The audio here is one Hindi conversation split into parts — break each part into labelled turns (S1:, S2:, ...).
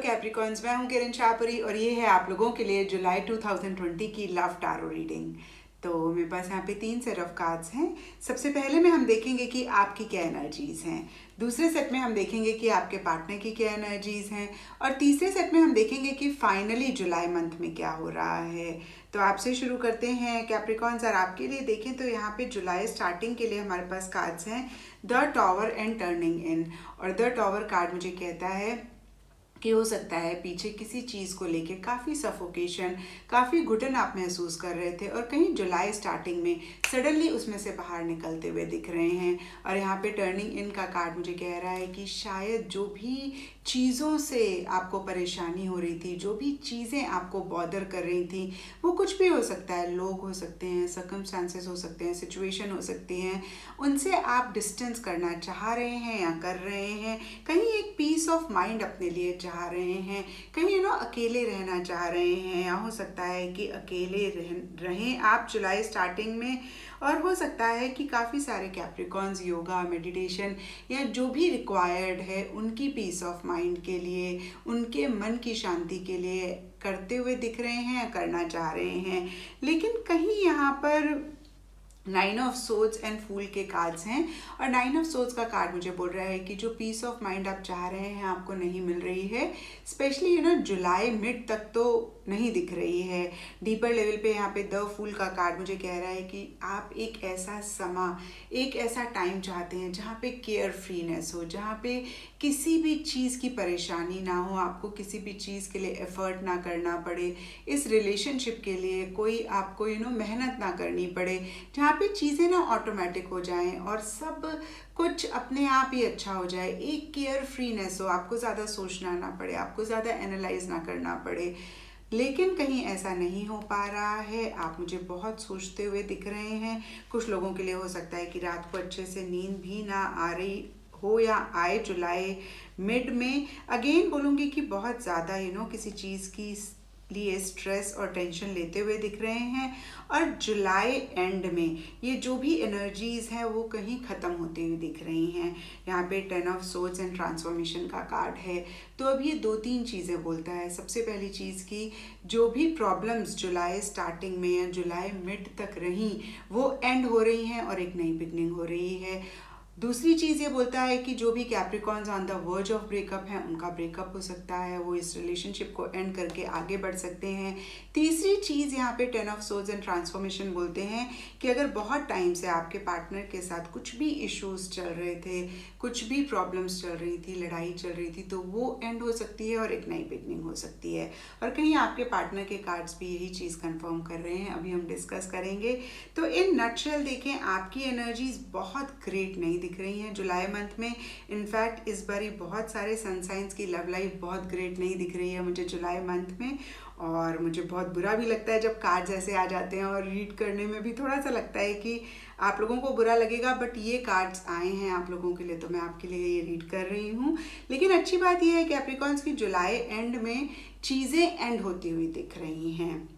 S1: कैप्रिकॉर्न्स, मैं हूं किरण शाहपुरी और ये है आप लोगों के लिए जुलाई 2020 की लव टारो रीडिंग। तो मेरे पास यहाँ पे 3 सेट ऑफ कार्ड्स हैं। सबसे पहले में हम देखेंगे कि आपकी क्या एनर्जीज हैं, दूसरे सेट में हम देखेंगे कि आपके पार्टनर की क्या एनर्जीज हैं, और तीसरे सेट में हम देखेंगे कि फाइनली जुलाई मंथ में क्या हो रहा है। तो आपसे शुरू करते हैं कैप्रिकॉर्न्स। और आपके लिए देखें तो यहाँ पे जुलाई स्टार्टिंग के लिए हमारे पास कार्ड्स हैं द टॉवर एंड टर्निंग इन। और द टॉवर कार्ड मुझे कहता है कि हो सकता है पीछे किसी चीज़ को लेके काफ़ी सफोकेशन, काफ़ी घुटन आप महसूस कर रहे थे और कहीं जुलाई स्टार्टिंग में सडनली उसमें से बाहर निकलते हुए दिख रहे हैं। और यहाँ पे टर्निंग इन का कार्ड मुझे कह रहा है कि शायद जो भी चीज़ों से आपको परेशानी हो रही थी, जो भी चीज़ें आपको बॉदर कर रही थी, वो कुछ भी हो सकता है, लोग हो सकते हैं, सर्कमस्टांसेस हो सकते हैं, सिचुएशन हो सकती हैं, उनसे आप डिस्टेंस करना चाह रहे हैं या कर रहे हैं। कहीं एक पीस ऑफ माइंड अपने लिए चाह रहे हैं, कहीं अकेले रहना चाह रहे हैं, या हो सकता है कि अकेले रहें आप जुलाई स्टार्टिंग में। और हो सकता है कि काफ़ी सारे कैप्रिकॉर्न्स योगा, मेडिटेशन या जो भी रिक्वायर्ड है उनकी पीस ऑफ माइंड के लिए, उनके मन की शांति के लिए करते हुए दिख रहे हैं या करना चाह रहे हैं। लेकिन कहीं यहाँ पर 9 ऑफ सोर्ड्स एंड फूल के कार्ड्स हैं। और 9 ऑफ सोर्ड्स का कार्ड मुझे बोल रहा है कि जो पीस ऑफ माइंड आप चाह रहे हैं आपको नहीं मिल रही है। स्पेशली जुलाई मिड तक तो नहीं दिख रही है। डीपर लेवल पे यहाँ पे द फूल का कार्ड मुझे कह रहा है कि आप एक ऐसा समा, एक ऐसा टाइम चाहते हैं जहाँ पे केयर फ्रीनेस हो, जहाँ पे किसी भी चीज़ की परेशानी ना हो, आपको किसी भी चीज़ के लिए एफर्ट ना करना पड़े, इस रिलेशनशिप के लिए कोई आपको मेहनत ना करनी पड़े, जहाँ पे चीज़ें ना ऑटोमेटिक हो जाएं और सब कुछ अपने आप ही अच्छा हो जाए। एक केयर फ्रीनेस हो, आपको ज़्यादा सोचना ना पड़े, आपको ज़्यादा एनालाइज ना करना पड़े। लेकिन कहीं ऐसा नहीं हो पा रहा है, आप मुझे बहुत सोचते हुए दिख रहे हैं। कुछ लोगों के लिए हो सकता है कि रात को अच्छे से नींद भी ना आ रही हो या आए जुलाई मिड में। अगेन बोलूँगी कि बहुत ज़्यादा किसी चीज़ की लिए स्ट्रेस और टेंशन लेते हुए दिख रहे हैं। और जुलाई एंड में ये जो भी एनर्जीज हैं वो कहीं ख़त्म होती हुई दिख रही हैं। यहाँ पे 10 ऑफ सोर्ड्स एंड ट्रांसफॉर्मेशन का कार्ड है। तो अब ये 2-3 चीज़ें बोलता है। सबसे पहली चीज़ की जो भी प्रॉब्लम्स जुलाई स्टार्टिंग में या जुलाई मिड तक रहीं वो एंड हो रही हैं और एक नई बिगनिंग हो रही है। दूसरी चीज़ ये बोलता है कि जो भी Capricorns on the verge of breakup हैं उनका ब्रेकअप हो सकता है, वो इस रिलेशनशिप को एंड करके आगे बढ़ सकते हैं। तीसरी चीज़ यहाँ पे 10 ऑफ सोर्ड्स एंड ट्रांसफॉर्मेशन बोलते हैं कि अगर बहुत टाइम से आपके पार्टनर के साथ कुछ भी इश्यूज चल रहे थे, कुछ भी प्रॉब्लम्स चल रही थी, लड़ाई चल रही थी, तो वो एंड हो सकती है और एक नई बिगनिंग हो सकती है। और कहीं आपके पार्टनर के कार्ड्स भी यही चीज़ कंफर्म कर रहे हैं, अभी हम डिस्कस करेंगे। तो इन नटशेल देखें, आपकी एनर्जीज बहुत ग्रेट नहीं दिख रही हैं जुलाई मंथ में। इनफैक्ट इस बारी बहुत सारे सनसाइंस की लव लाइफ बहुत ग्रेट नहीं दिख रही है मुझे जुलाई मंथ में। और मुझे बहुत बुरा भी लगता है जब कार्ड्स ऐसे आ जाते हैं, और रीड करने में भी थोड़ा सा लगता है कि आप लोगों को बुरा लगेगा, बट ये कार्ड्स आए हैं आप लोगों के लिए तो मैं आपके लिए ये रीड कर रही हूँ। लेकिन अच्छी बात यह है कि कैप्रिकॉर्न्स की जुलाई एंड में चीज़ें एंड होती हुई दिख रही हैं।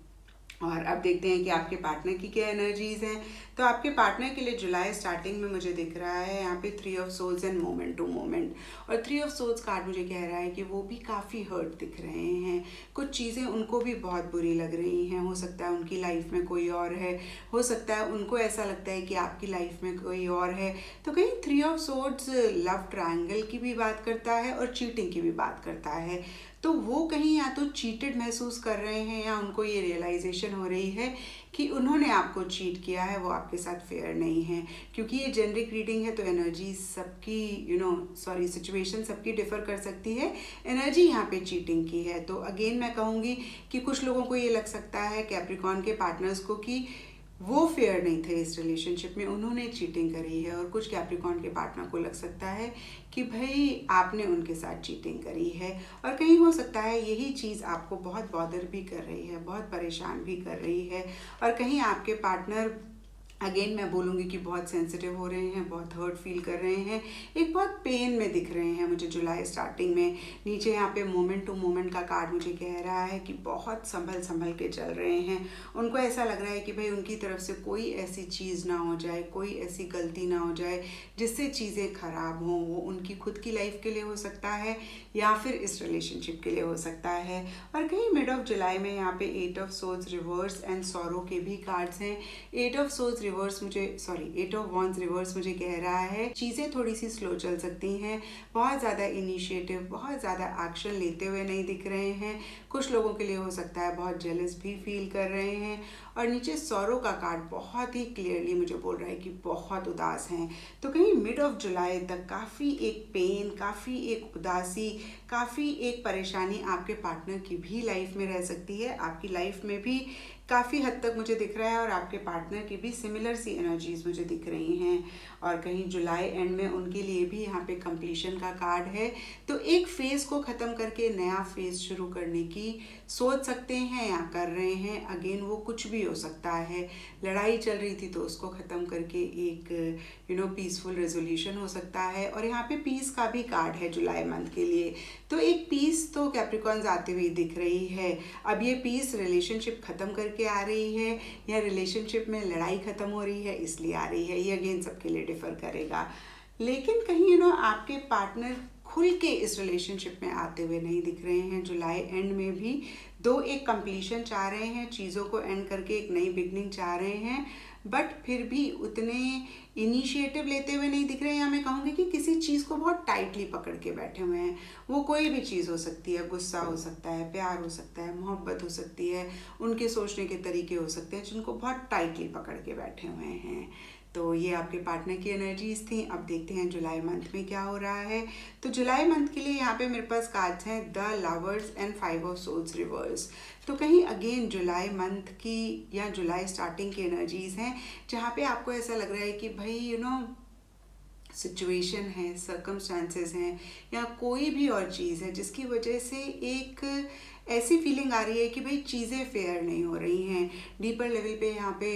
S1: और अब देखते हैं कि आपके पार्टनर की क्या एनर्जीज हैं। तो आपके पार्टनर के लिए जुलाई स्टार्टिंग में मुझे दिख रहा है यहाँ पे 3 of swords and moment to moment. और 3 ऑफ सोर्ड्स कार्ड मुझे कह रहा है कि वो भी काफ़ी हर्ट दिख रहे हैं, कुछ चीज़ें उनको भी बहुत बुरी लग रही हैं। हो सकता है उनकी लाइफ में कोई और है, हो सकता है उनको ऐसा लगता है कि आपकी लाइफ में कोई और है। तो कहीं 3 ऑफ सोर्ड्स लव ट्रायंगल की भी बात करता है और चीटिंग की भी बात करता है। तो वो कहीं या तो चीटेड महसूस कर रहे हैं या उनको ये रियलाइजेशन हो रही है कि उन्होंने आपको चीट किया है, वो आपके साथ फेयर नहीं है। क्योंकि ये जेनरिक रीडिंग है तो एनर्जी सबकी सिचुएशन सबकी डिफर कर सकती है। एनर्जी यहाँ पे चीटिंग की है। तो अगेन मैं कहूँगी कि कुछ लोगों को ये लग सकता है कैप्रिकॉर्न के पार्टनर्स को कि वो फेयर नहीं थे इस रिलेशनशिप में, उन्होंने चीटिंग करी है। और कुछ कैप्रिकॉर्न के पार्टनर को लग सकता है कि भाई आपने उनके साथ चीटिंग करी है। और कहीं हो सकता है यही चीज़ आपको बहुत बॉदर भी कर रही है, बहुत परेशान भी कर रही है। और कहीं आपके पार्टनर अगेन मैं बोलूँगी कि बहुत सेंसिटिव हो रहे हैं, बहुत हर्ट फील कर रहे हैं, एक बहुत पेन में दिख रहे हैं मुझे जुलाई स्टार्टिंग में। नीचे यहाँ पे मोमेंट टू मोमेंट का कार्ड मुझे कह रहा है कि बहुत संभल संभल के चल रहे हैं। उनको ऐसा लग रहा है कि भाई उनकी तरफ से कोई ऐसी चीज़ ना हो जाए, कोई ऐसी गलती ना हो जाए जिससे चीज़ें ख़राब हों। वो उनकी खुद की लाइफ के लिए हो सकता है या फिर इस रिलेशनशिप के लिए हो सकता है। और कहीं मिड ऑफ जुलाई में यहाँ पे 8 of swords reverse and sorrow के भी कार्ड्स हैं। 8 ऑफ सोर्ड्स रिवर्स मुझे 8 ऑफ वॉन्ड्स रिवर्स मुझे कह रहा है चीज़ें थोड़ी सी स्लो चल सकती हैं, बहुत ज़्यादा इनिशिएटिव, बहुत ज़्यादा एक्शन लेते हुए नहीं दिख रहे हैं। कुछ लोगों के लिए हो सकता है बहुत जेलस भी फील कर रहे हैं। और नीचे सॉरो का कार्ड बहुत ही क्लियरली मुझे बोल रहा है कि बहुत उदास हैं। तो कहीं मिड ऑफ जुलाई तक काफ़ी एक पेन, काफ़ी एक उदासी, काफ़ी एक परेशानी आपके पार्टनर की भी लाइफ में रह सकती है। आपकी लाइफ में भी काफ़ी हद तक मुझे दिख रहा है और आपके पार्टनर की भी सिमिलर सी एनर्जीज मुझे दिख रही हैं। और कहीं जुलाई एंड में उनके लिए भी यहाँ पे कंप्लीशन का कार्ड है। तो एक फेज़ को ख़त्म करके नया फेज़ शुरू करने की सोच सकते हैं या कर रहे हैं। अगेन वो कुछ भी हो सकता है। लड़ाई चल रही थी तो उसको ख़त्म करके एक पीसफुल रेजोल्यूशन हो सकता है। और यहाँ पे पीस का भी कार्ड है जुलाई मंथ के लिए। तो एक पीस तो कैप्रिकॉर्न्स आते हुए दिख रही है। अब ये पीस रिलेशनशिप ख़त्म करके आ रही है या रिलेशनशिप में लड़ाई ख़त्म हो रही है इसलिए आ रही है, ये अगेन सबके लिए डिफ़र करेगा। लेकिन कहीं आपके पार्टनर खुल के इस रिलेशनशिप में आते हुए नहीं दिख रहे हैं। जुलाई एंड में भी दो एक कंप्लीशन चाह रहे हैं, चीज़ों को एंड करके एक नई बिगनिंग चाह रहे हैं, बट फिर भी उतने इनिशिएटिव लेते हुए नहीं दिख रहे हैं। या मैं कहूँगी कि किसी चीज़ को बहुत टाइटली पकड़ के बैठे हुए हैं। वो कोई भी चीज़ हो सकती है, गुस्सा हो सकता है, प्यार हो सकता है, मोहब्बत हो सकती है, उनके सोचने के तरीके हो सकते हैं जिनको बहुत टाइटली पकड़ के बैठे हुए हैं। तो ये आपके पार्टनर की एनर्जीज थी। अब देखते हैं जुलाई मंथ में क्या हो रहा है। तो जुलाई मंथ के लिए यहाँ पे मेरे पास कार्ड्स हैं the lovers and 5 of souls reverse. तो कहीं अगेन जुलाई मंथ की या जुलाई स्टार्टिंग की एनर्जीज हैं जहाँ पे आपको ऐसा लग रहा है कि भाई सिचुएशन है, सर्कमस्टांसेस हैं या कोई भी और चीज़ है जिसकी वजह से एक ऐसी फीलिंग आ रही है कि भाई चीज़ें फेयर नहीं हो रही हैं। डीपर लेवल पे यहाँ पे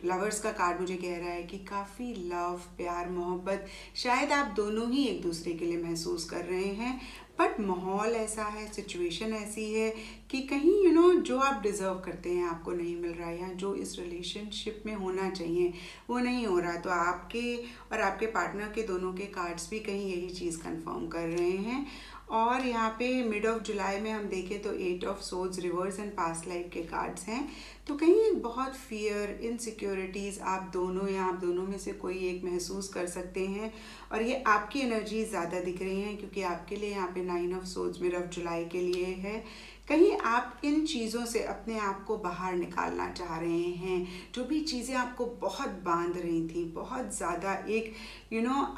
S1: लवर्स का कार्ड मुझे कह रहा है कि काफ़ी लव, प्यार, मोहब्बत शायद आप दोनों ही एक दूसरे के लिए महसूस कर रहे हैं, बट माहौल ऐसा है, सिचुएशन ऐसी है कि कहीं जो आप डिज़र्व करते हैं आपको नहीं मिल रहा है, या जो इस रिलेशनशिप में होना चाहिए वो नहीं हो रहा। तो आपके और आपके पार्टनर के दोनों के कार्ड्स भी कहीं यही चीज़ कंफर्म कर रहे हैं। और यहाँ पे मिड ऑफ जुलाई में हम देखें तो 8 of swords reverse and past life के कार्ड्स हैं। तो कहीं एक बहुत फियर, इनसिक्योरिटीज़ आप दोनों या आप दोनों में से कोई एक महसूस कर सकते हैं। और ये आपकी एनर्जी ज़्यादा दिख रही हैं क्योंकि आपके लिए यहाँ पे 9 of swords mid of July के लिए है। कहीं आप इन चीज़ों से अपने आप को बाहर निकालना चाह रहे हैं। जो भी चीज़ें आपको बहुत बांध रही थी, बहुत ज़्यादा एक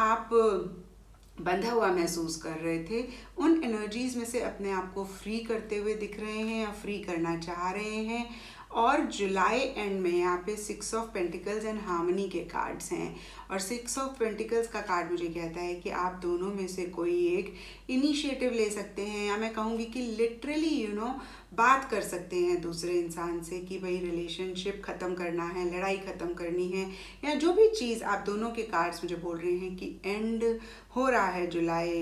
S1: आप बंधा हुआ महसूस कर रहे थे, उन एनर्जीज में से अपने आप को फ्री करते हुए दिख रहे हैं या फ्री करना चाह रहे हैं। और जुलाई एंड में यहाँ पे 6 ऑफ पेंटिकल्स एंड हार्मनी के कार्ड्स हैं। और 6 ऑफ पेंटिकल्स का कार्ड मुझे कहता है कि आप दोनों में से कोई एक इनिशिएटिव ले सकते हैं, या मैं कहूँगी कि लिटरली बात कर सकते हैं दूसरे इंसान से कि भाई रिलेशनशिप ख़त्म करना है, लड़ाई ख़त्म करनी है, या जो भी चीज़ आप दोनों के कार्ड्स मुझे बोल रहे हैं कि एंड हो रहा है जुलाई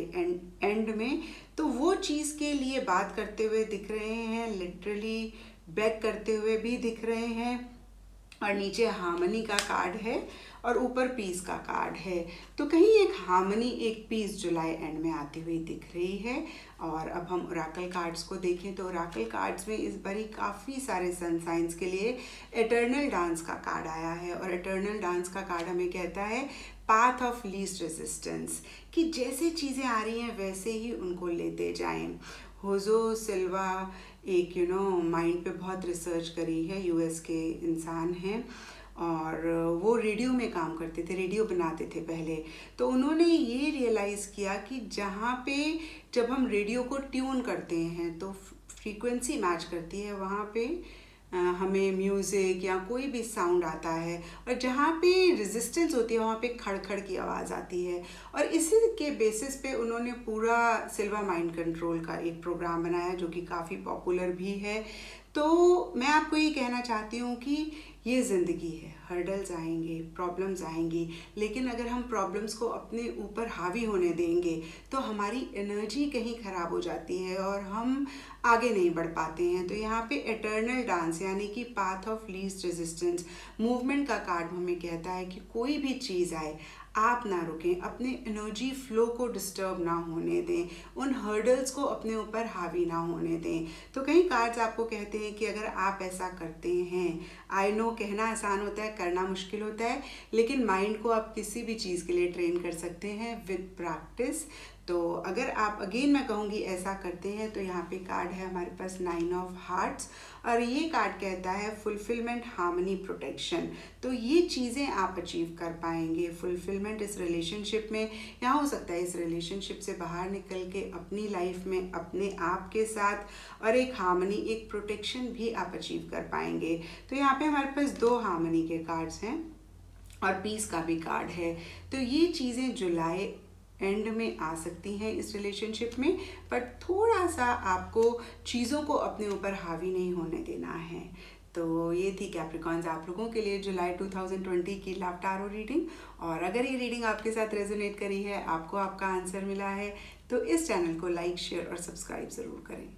S1: एंड में, तो वो चीज़ के लिए बात करते हुए दिख रहे हैं, लिटरली बैक करते हुए भी दिख रहे हैं। और नीचे हार्मनी का कार्ड है और ऊपर पीस का कार्ड है। तो कहीं एक हार्मनी, एक पीस जुलाई एंड में आती हुई दिख रही है। और अब हम ओरेकल कार्ड्स को देखें तो ओरेकल कार्ड्स में इस बारी काफ़ी सारे सन साइंस के लिए एटर्नल डांस का कार्ड आया है। और एटर्नल डांस का कार्ड हमें कहता है पाथ ऑफ लीस्ट रेजिस्टेंस, कि जैसे चीज़ें आ रही हैं वैसे ही उनको लेते जाएं। होजो सिल्वा एक माइंड पे बहुत रिसर्च करी है, यूएस के इंसान हैं और वो रेडियो में काम करते थे, रेडियो बनाते थे पहले। तो उन्होंने ये रियलाइज़ किया कि जहाँ पे जब हम रेडियो को ट्यून करते हैं तो फ्रीक्वेंसी मैच करती है, वहाँ पे हमें म्यूज़िक या कोई भी साउंड आता है, और जहाँ पे रेजिस्टेंस होती है वहाँ पे खड़खड़ की आवाज़ आती है। और इसी के बेसिस पे उन्होंने पूरा सिल्वा माइंड कंट्रोल का एक प्रोग्राम बनाया जो कि काफ़ी पॉपुलर भी है। तो मैं आपको ये कहना चाहती हूँ कि ये ज़िंदगी है, हर्डल्स आएंगे, प्रॉब्लम्स आएंगी, लेकिन अगर हम प्रॉब्लम्स को अपने ऊपर हावी होने देंगे तो हमारी एनर्जी कहीं ख़राब हो जाती है और हम आगे नहीं बढ़ पाते हैं। तो यहाँ पे एटर्नल डांस यानी कि path of least resistance movement का कार्ड हमें कहता है कि कोई भी चीज़ आए आप ना रुकें, अपने एनर्जी फ्लो को डिस्टर्ब ना होने दें, उन हर्डल्स को अपने ऊपर हावी ना होने दें। तो कई कार्ड्स आपको कहते हैं कि अगर आप ऐसा करते हैं, आई नो कहना आसान होता है, करना मुश्किल होता है, लेकिन माइंड को आप किसी भी चीज़ के लिए ट्रेन कर सकते हैं विद प्रैक्टिस। तो अगर आप अगेन मैं कहूँगी ऐसा करते हैं तो यहाँ पे कार्ड है हमारे पास 9 ऑफ हार्ट्स और ये कार्ड कहता है फुलफिलमेंट, हार्मनी, प्रोटेक्शन। तो ये चीज़ें आप अचीव कर पाएंगे। फुलफिलमेंट इस रिलेशनशिप में, यहाँ हो सकता है इस रिलेशनशिप से बाहर निकल के अपनी लाइफ में अपने आप के साथ, और एक हार्मनी, एक प्रोटेक्शन भी आप अचीव कर पाएंगे। तो यहाँ पे हमारे पास 2 हार्मनी के कार्ड्स हैं और पीस का भी कार्ड है। तो ये चीज़ें जुलाई एंड में आ सकती हैं इस रिलेशनशिप में, पर थोड़ा सा आपको चीज़ों को अपने ऊपर हावी नहीं होने देना है। तो ये थी कैप्रिकॉन्स आप लोगों के लिए जुलाई 2020 की लव टैरो रीडिंग। और अगर ये रीडिंग आपके साथ रेजोनेट करी है, आपको आपका आंसर मिला है, तो इस चैनल को लाइक, शेयर और सब्सक्राइब ज़रूर करें।